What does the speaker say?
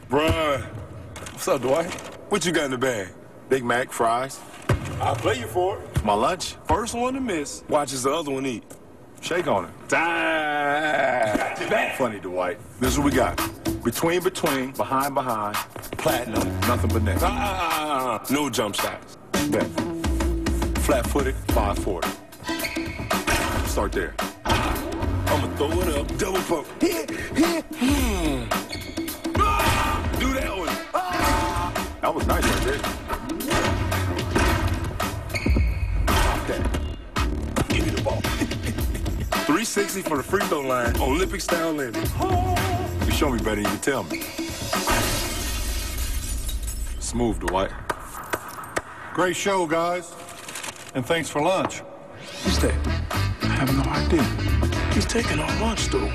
Bruh. What's up, Dwight? What you got in the bag? Big Mac, fries. I'll play you for it. My lunch. First one to miss. Watch as the other one eat. Shake on it. Die. Funny, Dwight. This is what we got. Between, behind, platinum, nothing but net. No jump shots. Bet. Flat-footed, 540. Start there. I'ma throw it up, double pump. Do that one. That was nice right there. Okay. Give me the ball. 360 for the free throw line, Olympic style landing. You show me better than you can tell me. Smooth, Dwight. Great show, guys. And thanks for lunch. Who's that? I have no idea. He's taking our lunch, though.